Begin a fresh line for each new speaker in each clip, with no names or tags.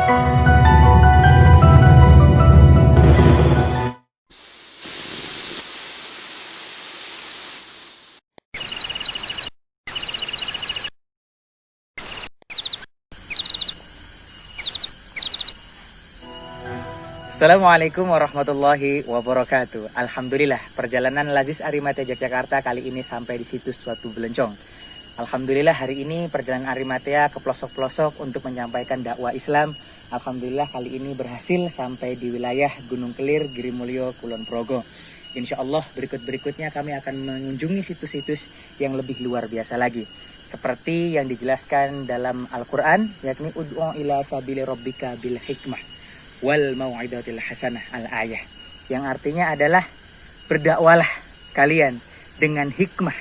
Assalamualaikum warahmatullahi wabarakatuh. Alhamdulillah, perjalanan Lazis Arimatea Yogyakarta kali ini sampai di situs Watu Belencong. Alhamdulillah, hari ini perjalanan Arimatea ke pelosok-pelosok untuk menyampaikan dakwah Islam. Alhamdulillah, kali ini berhasil sampai di wilayah Gunung Kelir, Girimulyo, Kulon Progo. Insya Allah berikut-berikutnya kami akan mengunjungi situs-situs yang lebih luar biasa lagi. Seperti yang dijelaskan dalam Al-Quran, yakni Ud'u ila sabili rabbika bil hikmah wal mau'idatil hasanah al-ayah, yang artinya adalah berdakwalah kalian dengan hikmah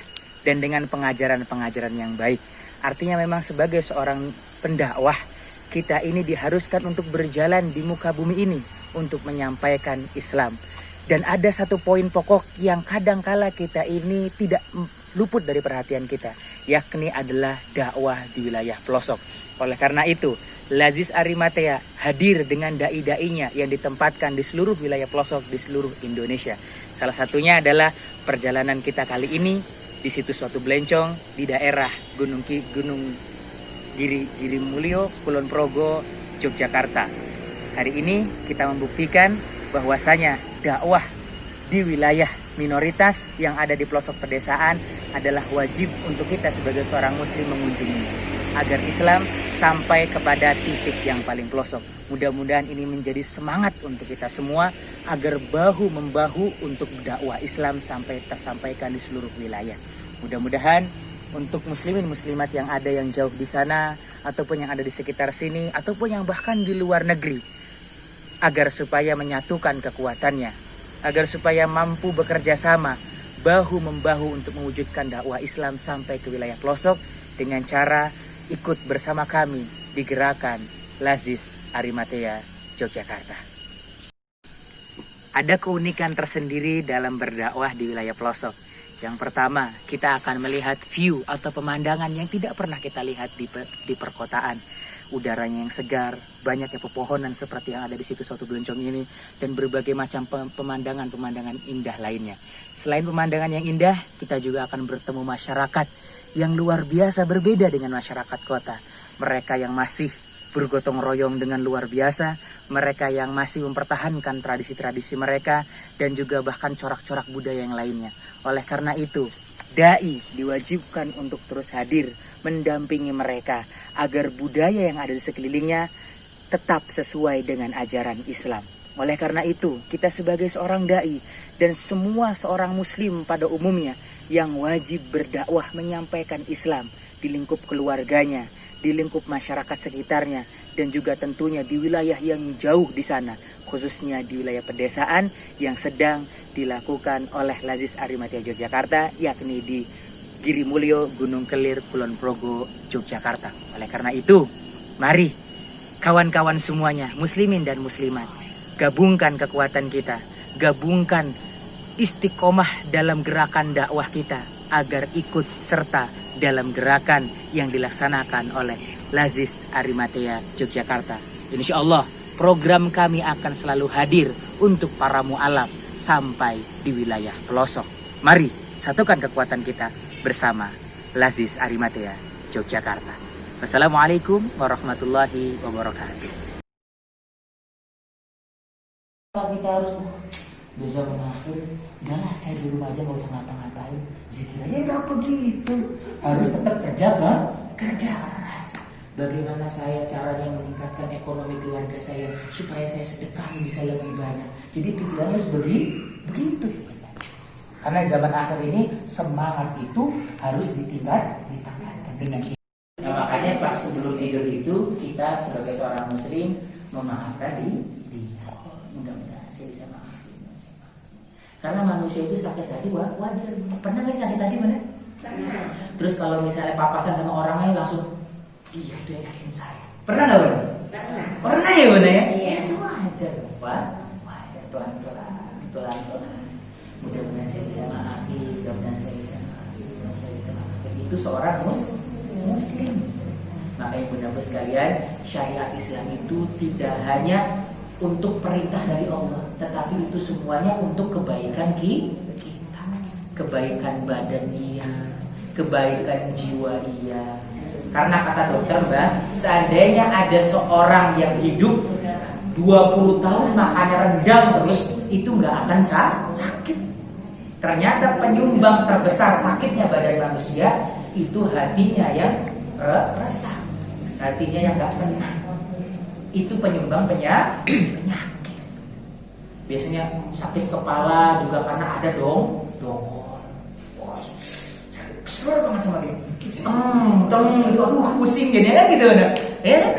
dan dengan pengajaran-pengajaran yang baik. Artinya memang sebagai seorang pendakwah, kita ini diharuskan untuk berjalan di muka bumi ini untuk menyampaikan Islam. Dan ada satu poin pokok yang kadangkala kita ini tidak luput dari perhatian kita, yakni adalah dakwah di wilayah pelosok. Oleh karena itu, Lazis Arimatea hadir dengan dai-dainya yang ditempatkan di seluruh wilayah pelosok di seluruh Indonesia. Salah satunya adalah perjalanan kita kali ini di situs Watu Belencong di daerah Gunung Girimulyo, Kulon Progo, Yogyakarta. Hari ini kita membuktikan bahwasanya dakwah di wilayah minoritas yang ada di pelosok pedesaan adalah wajib untuk kita sebagai seorang muslim mengunjungi agar Islam sampai kepada titik yang paling pelosok. Mudah-mudahan ini menjadi semangat untuk kita semua agar bahu-membahu untuk dakwah Islam sampai tersampaikan di seluruh wilayah. Mudah-mudahan untuk muslimin muslimat yang ada yang jauh di sana ataupun yang ada di sekitar sini ataupun yang bahkan di luar negeri, agar supaya menyatukan kekuatannya, agar supaya mampu bekerja sama bahu-membahu untuk mewujudkan dakwah Islam sampai ke wilayah pelosok dengan cara ikut bersama kami di gerakan Lazis Arimatea Yogyakarta. Ada keunikan tersendiri dalam berdakwah di wilayah pelosok. Yang pertama, kita akan melihat view atau pemandangan yang tidak pernah kita lihat di perkotaan. Udaranya yang segar, banyaknya pepohonan seperti yang ada di situs Watu Belencong ini, dan berbagai macam pemandangan-pemandangan indah lainnya. Selain pemandangan yang indah, kita juga akan bertemu masyarakat yang luar biasa berbeda dengan masyarakat kota. Mereka yang masih bergotong royong dengan luar biasa, mereka yang masih mempertahankan tradisi-tradisi mereka, dan juga bahkan corak-corak budaya yang lainnya. Oleh karena itu, dai diwajibkan untuk terus hadir mendampingi mereka agar budaya yang ada di sekelilingnya tetap sesuai dengan ajaran Islam. Oleh karena itu, kita sebagai seorang dai dan semua seorang muslim pada umumnya yang wajib berdakwah menyampaikan Islam di lingkup keluarganya, di lingkup masyarakat sekitarnya, dan juga tentunya di wilayah yang jauh di sana, khususnya di wilayah pedesaan yang sedang dilakukan oleh Lazis Arimatea Yogyakarta, yakni di Girimulyo, Gunung Kelir, Kulon Progo, Yogyakarta. Oleh karena itu, mari kawan-kawan semuanya, muslimin dan muslimat, gabungkan kekuatan kita, gabungkan istiqomah dalam gerakan dakwah kita agar ikut serta dalam gerakan yang dilaksanakan oleh Lazis Arimatea Yogyakarta. Insya Allah program kami akan selalu hadir untuk para mu'alaf sampai di wilayah pelosok. Mari satukan kekuatan kita bersama Lazis Arimatea Yogyakarta. Wassalamualaikum warahmatullahi wabarakatuh. Kita harus bisa mengakhir, udahlah saya di rumah aja gak usah ngapa-ngapain, zikir aja. Gak begitu, harus tetap kerja kan? Kerja keras. Bagaimana saya caranya meningkatkan ekonomi keluarga saya supaya saya sedekah bisa lebih banyak. Jadi pikirannya harus begitu. Karena zaman akhir ini semangat itu harus ditingkatkan dengan ini. Nah, makanya pas sebelum tidur itu kita sebagai seorang muslim memaafkan dia. Mudah-mudahan saya bisa maafin. Karena manusia itu sakit hati wajar. Pernah nggak sakit hati mana? Pernah. Terus kalau misalnya papasan sama orang lain langsung, iya itu yang yakin saya. Pernah nggak Bunda? Pernah. Pernah ya Bunda ya? Iya. Itu wajar Pak. Wajar, pelan-pelan. Mudah-mudahan saya bisa maafin. Mudah-mudahan saya bisa maafin. Itu seorang muslim. Makanya Bunda sekali sekalian, syariat Islam itu tidak hanya untuk perintah dari Allah, tetapi itu semuanya untuk kebaikan kita, kebaikan badan dia, kebaikan jiwa dia. Karena kata dokter, Mbak, seandainya ada seorang yang hidup 20 tahun makannya rendang terus, itu nggak akan sakit. Ternyata penyumbang terbesar sakitnya badan manusia itu hatinya yang resah, hatinya yang nggak tenang. Itu penyumbang penyakit. Biasanya sakit kepala juga karena ada dongkol. Kesel banget sama dia. Aduh pusing jadi kan gitu udah.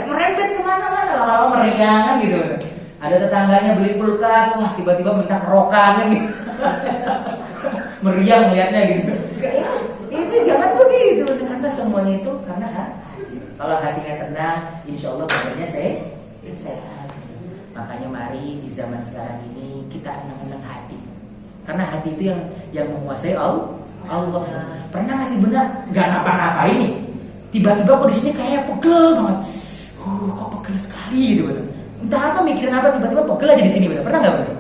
Merembet kemana-mana, lama-lama meriang kan gitu. Ada tetangganya beli kulkas, wah tiba-tiba minta kerokan gitu. Meriang melihatnya gitu. Itu jangan begitu, karena semuanya itu karena kalau hatinya tenang, insya Allah badannya sehat. Makanya mari di zaman sekarang ini kita enang-enang hati, karena hati itu yang menguasai Allah. Pernah nggak sih benar nggak ngapa-ngapain nih, tiba-tiba kok di sini kayak pegel banget, kok pegel sekali gitu bener. Entah apa mikirin apa tiba-tiba pegel aja di sini bener. Pernah nggak bener?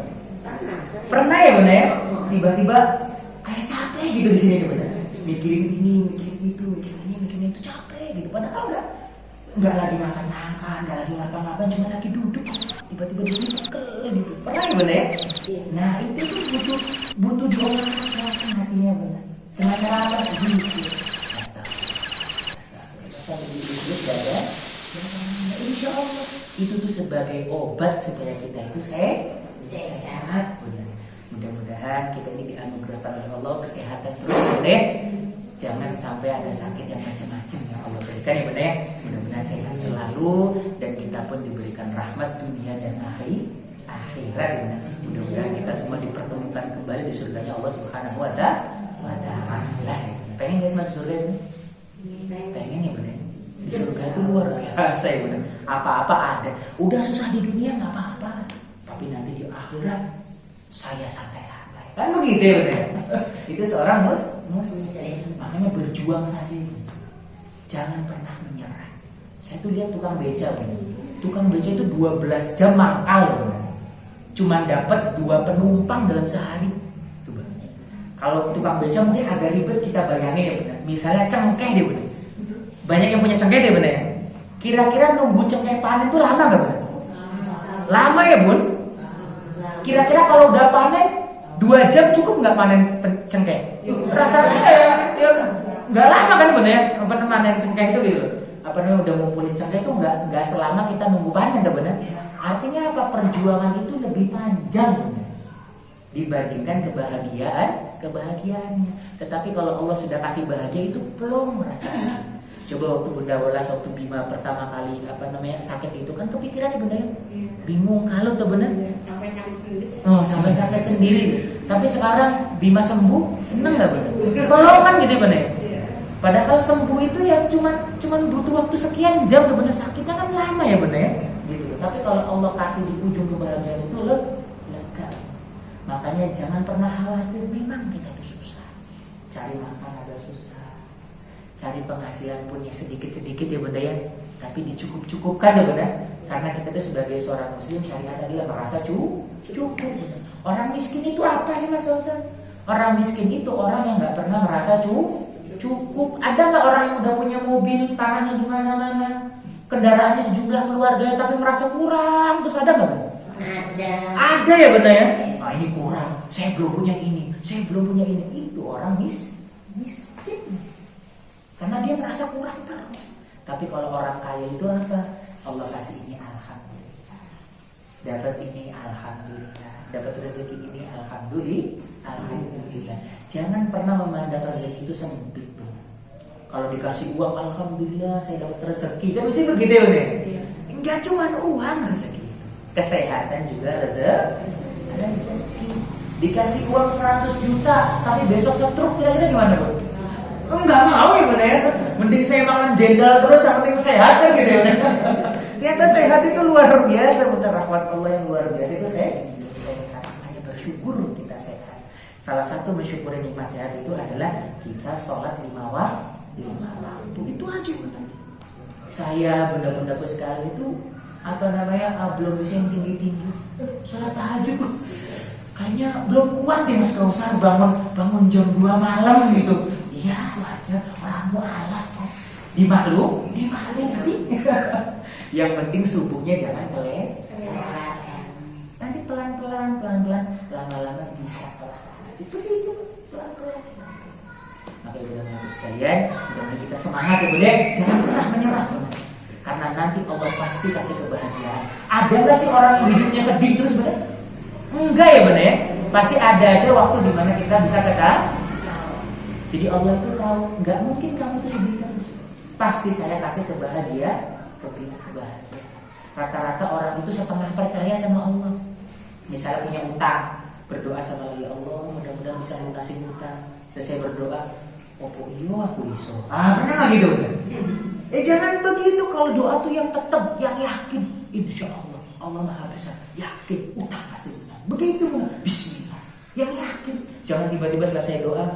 Pernah ya bener ya. Tiba-tiba kayak capek gitu di sini bener. Mikirin ini, mikirin itu, mikirin itu capek gitu. Padahal nggak lagi makan nangka, nggak lagi ngapa-ngapain, cuma lagi duduk. Tiba-tiba di sini pegel gitu. Pernah ya bener ya? Nah itu tuh butuh doa hatinya bener. Dengan cara apa? Zikir. Astagfirullah. Insya Allah itu tuh sebagai obat supaya kita itu sehat. Mudah-mudahan kita ini dianugerahkan oleh Allah kesehatan terus boleh. Jangan sampai ada sakit yang macam-macam yang Allah berikan ya benar. Mudah-mudahan sehat selalu dan kita pun diberikan rahmat dunia dan akhirat. Mudah-mudahan kita semua dipertemukan kembali di surganya Allah Subhanahu wa Ta'ala. Pengen gak sih masuk surga ini? Pengen ya bener. Di surga itu luar biasa ya bener. Apa-apa ada. Udah susah di dunia gak apa-apa, tapi nanti di akhirat saya santai-santai. Kan begitu ya bener. Itu seorang muslim. Makanya berjuang saja. Jangan pernah menyerah. Saya tuh lihat tukang beca bener. Tukang beca itu 12 jam mangkal bener. Cuma dapat 2 penumpang dalam sehari. Kalau tukang beca mungkin agak ribet kita bayangin ya benar. Misalnya cengkeh deh benar. Banyak yang punya cengkeh deh benar ya. Kira-kira nunggu cengkeh panen itu lama gak benar? Lama ya bun. Kira-kira kalau udah panen 2 jam cukup nggak panen cengkeh? Rasanya ya nggak lama kan benar ya. Apa panen cengkeh itu gitu. Apa namanya udah ngumpulin cengkeh itu nggak selama kita nunggu panen tuh benar. Artinya apa? Perjuangan itu lebih panjang benar dibandingkan kebahagiaannya. Tetapi kalau Allah sudah kasih bahagia itu belum merasakan. Coba waktu Bunda Welas waktu Bima pertama kali sakit itu kan kepikiran Bunda ya, bingung kalau tuh bener. Sampai sakit sendiri. Tapi sekarang Bima sembuh, seneng nggak bener? Belum kan gitu bener. Padahal sembuh itu ya cuman butuh waktu sekian jam tuh bener, sakitnya kan lama ya bener. Gitu. Tapi kalau Allah kasih di ujung kebahagiaan itu lega. Makanya jangan pernah khawatir, memang kita itu susah. Cari makan agak susah. Cari penghasilan pun ya sedikit-sedikit ya bunda ya. Tapi dicukup-cukupkan ya bunda. Karena kita itu sebagai seorang muslim syariat adalah merasa cukup. Orang miskin itu apa sih Mas Fauzan? Orang miskin itu orang yang gak pernah merasa cukup. Ada gak orang yang udah punya mobil, tanahnya di mana-mana, kendaraannya sejumlah keluarga tapi merasa kurang? Terus ada gak? Ada ya benar ya. Ini kurang, saya belum punya ini, saya belum punya ini. Itu orang miskin. Karena dia merasa kurang terus. Tapi kalau orang kaya itu apa? Allah kasih ini alhamdulillah. Dapat ini alhamdulillah. Dapat rezeki ini alhamdulillah. Jangan pernah memandang rezeki itu sempit. Kalau dikasih uang alhamdulillah saya dapat rezeki. Kan mesti begitu ya. Enggak cuma uang rezeki. Kesehatan juga rezeki. Dikasih uang 100 juta tapi besok setruk, kira-kira gimana bro? Enggak mau ya bener ya. Mending saya makan jenggal terus sama penting sehat kan gitu ya. Ternyata sehat itu luar biasa, bener. Rahmat Allah yang luar biasa itu sehat. Hanya bersyukur kita sehat. Salah satu mensyukuri nikmat sehat itu adalah kita sholat 5 waktu. Itu aja bener. Saya bunda-bunda sekali itu belum bisa yang tinggi-tinggi. Sholat tahajud kayaknya belum kuat ya Mas Kausar, bangun jam 2 malam gitu. Iya wajar, orang mualaf kok. Dimaklum. Yang penting subuhnya jangan kelewat. Nanti pelan-pelan, lama-lama bisa sholat tahajud. Begitu, pelan-pelan. Maka bunda-bunda sekalian, mudah-mudahan kita semangat ya bunda, jangan pernah menyerah. Karena nanti Allah pasti kasih kebahagiaan. Ada nggak sih orang yang hidupnya sedih terus bener? Enggak ya bener ya. Pasti ada aja waktu dimana kita bisa ketawa. Jadi Allah itu tahu, nggak mungkin kamu tuh sedih terus. Pasti saya kasih kebahagiaan. Rata-rata orang itu setengah percaya sama Allah. Misalnya punya utang, berdoa sama Allah, ya Allah mudah-mudahan bisa lunasin utang. Terus saya berdoa, opo iyo aku iso. Pernah nggak gitu? Jangan begitu. Kalau doa tuh yang tetap, yang yakin, insya Allah Allah Maha Besar, yakin utang pasti lunas. Begitu, Bismillah, yang yakin. Jangan tiba-tiba selesai doa,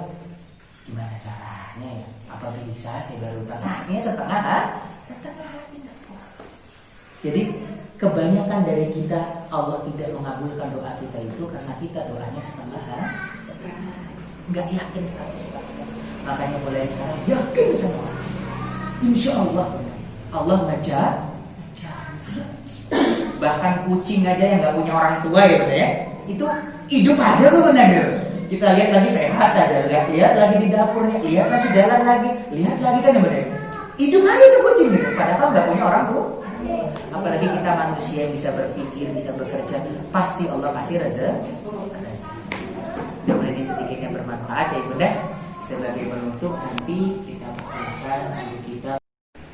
gimana caranya ya? Apa bisa saya baru tanya setengah hati. Jadi kebanyakan dari kita Allah tidak mengabulkan doa kita itu karena kita doanya setengah hati, nggak yakin 100%. Makanya mulai sekarang yakin sama Allah. Insya Allah Allah ngajak. Bahkan kucing aja yang nggak punya orang tua ya, itu hidup aja tuh benar. Kita lihat lagi sehat aja, lihat lagi di dapurnya, lihat lagi jalan lagi, lihat lagi kan ya benar. Hidup aja tuh kucing gitu. Padahal nggak punya orang tua. Apalagi kita manusia yang bisa berpikir, bisa bekerja, pasti Allah kasih rezeki. Mudah-mudahan ini sedikit yang bermanfaat ya bunda. Sebagai penutup nanti kita persilakan kita.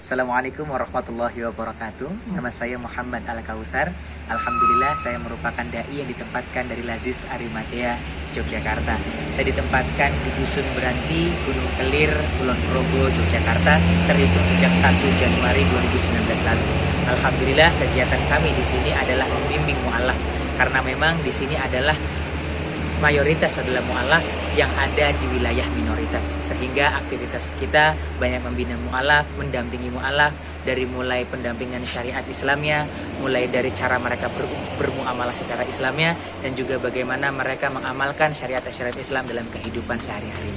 Assalamualaikum warahmatullahi wabarakatuh. Nama saya Muhammad Al-Kausar. Alhamdulillah saya merupakan dai yang ditempatkan dari Lazis Arimatea, Yogyakarta. Saya ditempatkan di Dusun Beranti, Gunung Kelir, Kulon Progo, Yogyakarta, terhitung sejak 1 Januari 2019 lalu. Alhamdulillah kegiatan kami di sini adalah membimbing mu'alaf, karena memang di sini adalah mayoritas adalah mu'alaf yang ada di wilayah minoritas, sehingga aktivitas kita banyak membina mu'alaf, mendampingi mu'alaf dari mulai pendampingan syariat Islamnya, mulai dari cara mereka bermuamalah secara Islamnya, dan juga bagaimana mereka mengamalkan syariat Islam dalam kehidupan sehari-hari.